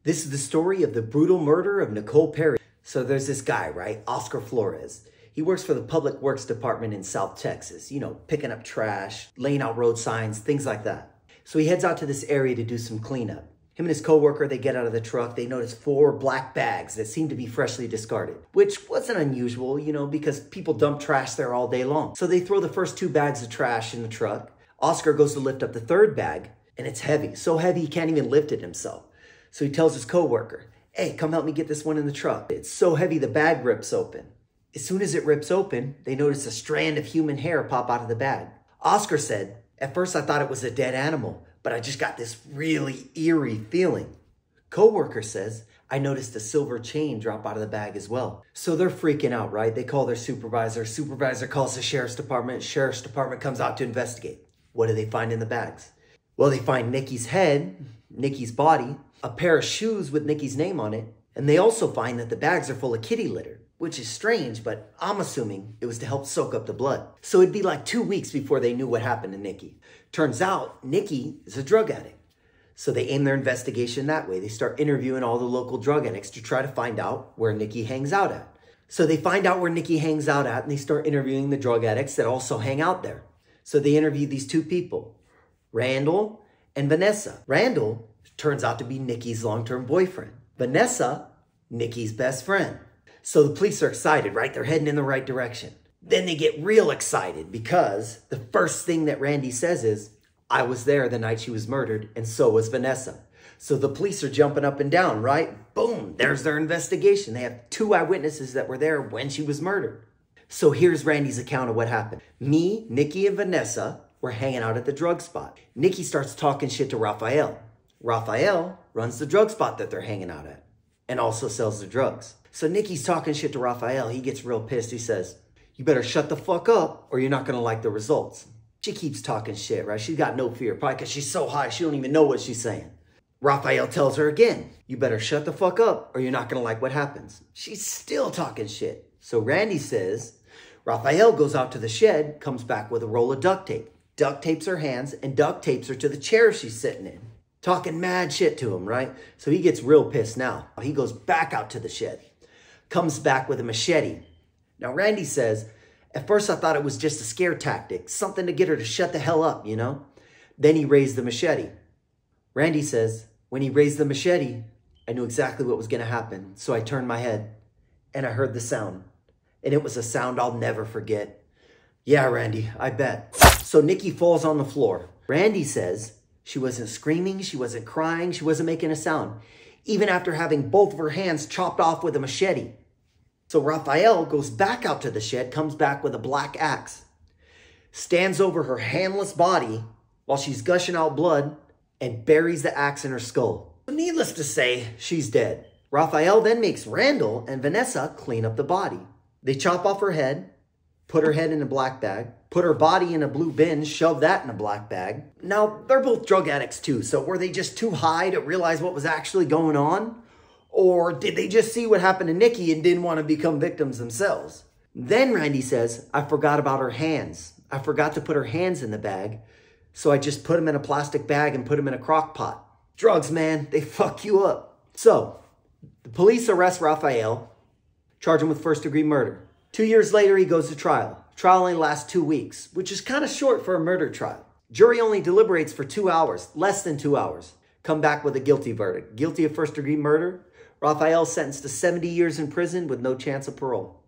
This is the story of the brutal murder of Nicole Perry. So there's this guy, right? Oscar Flores. He works for the Public Works Department in South Texas, you know, picking up trash, laying out road signs, things like that. So he heads out to this area to do some cleanup. Him and his coworker, they get out of the truck. They notice 4 black bags that seem to be freshly discarded, which wasn't unusual, you know, because people dump trash there all day long. So they throw the first 2 bags of trash in the truck. Oscar goes to lift up the 3rd bag, and it's heavy. So heavy he can't even lift it himself. So he tells his coworker, "Hey, come help me get this one in the truck." It's so heavy the bag rips open. As soon as it rips open, they notice a strand of human hair pop out of the bag. Oscar said, "At first I thought it was a dead animal, but I just got this really eerie feeling." Coworker says, "I noticed a silver chain drop out of the bag as well." So they're freaking out, right? They call their supervisor. Supervisor calls the sheriff's department. Sheriff's department comes out to investigate. What do they find in the bags? Well, they find Nikki's head, Nikki's body, a pair of shoes with Nikki's name on it, and they also find that the bags are full of kitty litter, which is strange, but I'm assuming it was to help soak up the blood. So it'd be like 2 weeks before they knew what happened to Nikki. Turns out Nikki is a drug addict. So they aim their investigation that way. They start interviewing all the local drug addicts to try to find out where Nikki hangs out at. So they find out where Nikki hangs out at, and they start interviewing the drug addicts that also hang out there. So they interview these 2 people, Randall and Vanessa. Randall turns out to be Nikki's long-term boyfriend. Vanessa, Nikki's best friend. So the police are excited, right? They're heading in the right direction. Then they get real excited because the first thing that Randy says is, "I was there the night she was murdered, and so was Vanessa." So the police are jumping up and down, right? Boom, there's their investigation. They have 2 eyewitnesses that were there when she was murdered. So here's Randy's account of what happened. Me, Nikki, and Vanessa were hanging out at the drug spot. Nikki starts talking shit to Raphael. Raphael runs the drug spot that they're hanging out at and also sells the drugs. So Nikki's talking shit to Raphael. He gets real pissed. He says, "You better shut the fuck up or you're not going to like the results." She keeps talking shit, right? She's got no fear, probably because she's so high she don't even know what she's saying. Raphael tells her again, "You better shut the fuck up or you're not going to like what happens." She's still talking shit. So Randy says, Raphael goes out to the shed, comes back with a roll of duct tape, duct tapes her hands and duct tapes her to the chair she's sitting in. Talking mad shit to him, right? So he gets real pissed now. He goes back out to the shed, comes back with a machete. Now Randy says, "At first I thought it was just a scare tactic, something to get her to shut the hell up, you know?" Then he raised the machete. Randy says, "When he raised the machete, I knew exactly what was going to happen. So I turned my head and I heard the sound. And it was a sound I'll never forget." "Yeah, Randy, I bet." So Nikki falls on the floor. Randy says she wasn't screaming, she wasn't crying, she wasn't making a sound, even after having both of her hands chopped off with a machete. So Raphael goes back out to the shed, comes back with a black axe, stands over her handless body while she's gushing out blood, and buries the axe in her skull. Needless to say, she's dead. Raphael then makes Randall and Vanessa clean up the body. They chop off her head, put her head in a black bag, put her body in a blue bin, shove that in a black bag. Now, they're both drug addicts too, so were they just too high to realize what was actually going on? Or did they just see what happened to Nikki and didn't want to become victims themselves? Then Randy says, "I forgot about her hands. I forgot to put her hands in the bag, so I just put them in a plastic bag and put them in a crock pot." Drugs, man, they fuck you up. So, the police arrest Raphael, charge him with first-degree murder. 2 years later, he goes to trial. Trial only lasts 2 weeks, which is kind of short for a murder trial. Jury only deliberates for 2 hours, less than 2 hours. Come back with a guilty verdict. Guilty of first-degree murder. Raphael sentenced to 70 years in prison with no chance of parole.